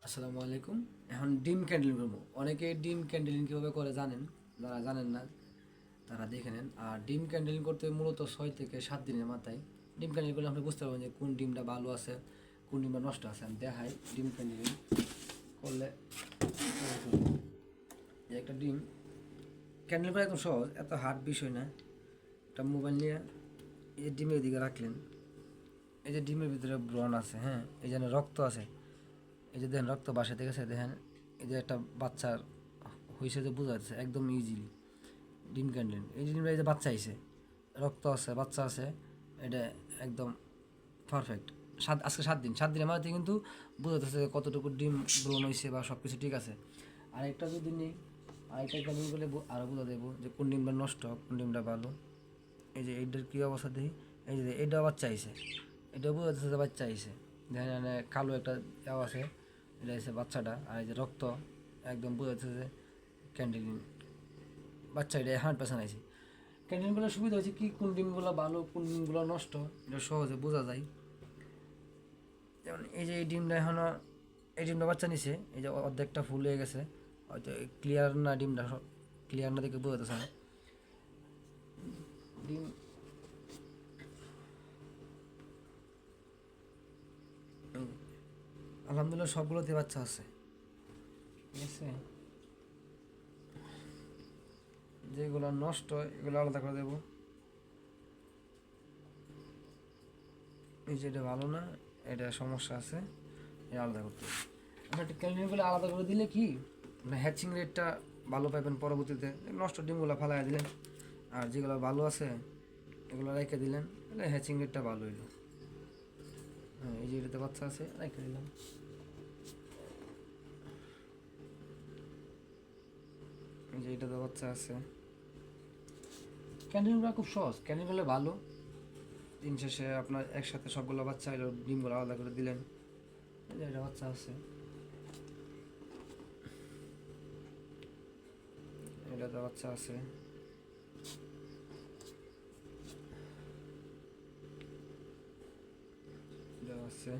আসসালামু আলাইকুম। এখন ডিম ক্যান্ডেল করবো। অনেকে ডিম ক্যান্ডেলিং কীভাবে করে জানেন, যারা জানেন না তারা দেখে নেন। আর ডিম ক্যান্ডেলিং করতে মূলত 6 থেকে 7 দিনের মাথায় ডিম ক্যান্ডেলিং করলে আপনি বুঝতে পারবেন যে কোন ডিমটা ভালো আছে, কোন ডিমটা নষ্ট আছে। আমি দেখাই ডিম ক্যান্ডেলিং করলে। এই একটা ডিম ক্যান্ডেল করা একদম সহজ, এত হার্ড বিষয় না। একটা মোবাইল নিয়ে এই ডিমের দিকে রাখলেন, এই যে ডিমের ভিতরে ব্রণ আছে, হ্যাঁ, এই যেন রক্ত আছে, এই যে দেখেন রক্ত বাসা থেকে দেখেন, এই যে একটা বাচ্চার হয়েছে যে বোঝা যাচ্ছে একদম ইজিলি। ডিম ক্যান্ডেল এই ডিমটা, এই যে বাচ্চা আইছে, রক্ত আছে, বাচ্চা আছে, এটা একদম পারফেক্ট। আজকে 7 দিন, 7 দিনের মধ্যে কিন্তু বোঝা যাচ্ছে যে কতটুকু ডিম ব্রণ হয়েছে বা সব কিছু ঠিক আছে। আরেকটা যদি নেই, আরেকটা ক্যান্ডেল করলে আরও বোঝা দেবো যে কোন ডিমটা নষ্ট, কোন ডিমটা ভালো। এই যে এইটার কী অবস্থা দেখি, এই যে এইটাও বাচ্চা আইছে, এটাও বোঝা যাচ্ছে যে বাচ্চা আইছে। দেখেন এখানে কালো একটা দেওয়া আছে, এটা হচ্ছে বাচ্চাটা। আর এই যে রক্ত একদম বোঝা যাচ্ছে যে ক্যান্টিন বাচ্চা, এটা 100% আছে। ক্যান্টিনগুলোর সুবিধা হচ্ছে কি, কোন ডিমগুলো ভালো কোন ডিমগুলো নষ্ট এটা সহজে বোঝা যায়। যেমন এই যে এই ডিমটা এখনও, এই ডিমটা বাচ্চা নিছে, এই যে অর্ধেকটা ফুল হয়ে গেছে, হয়তো ক্লিয়ার না, ডিমটা ক্লিয়ার না দেখে বোঝা যাচ্ছে না। ডিম আলহামদুলিল্লাহ সবগুলোতে বাচ্চা আছে, ঠিক আছে। যেগুলো নষ্ট এগুলো আলাদা করে দেবো। এই যে এটা ভালো না, এটা সমস্যা আছে, এটা আলাদা করতে হবে। একটা ক্যালরিগুলো আলাদা করে দিলে কি আপনার হ্যাচিং রেটটা ভালো পাবেন পরবর্তীতে। নষ্ট ডিমগুলো ফালাই দিলেন, আর যেগুলো ভালো আছে এগুলো রেখে দিলেন, তাহলে হ্যাচিং রেটটা ভালো হইলো। হ্যাঁ, এই যে এটাতে বাচ্চা আছে, রেখে দিলাম। এই যে এটাতে বাচ্চা আছে। ক্যান্ডিলগুলো খুব সহজ, ক্যান্ডিলগুলো ভালো। দিন শেষে আপনার একসাথে সবগুলো বাচ্চা এলো, ডিমগুলো আলাদা করে দিলেন, এই যে এটা বাচ্চা আছে, এটাতে বাচ্চা আছে, এটা আছে।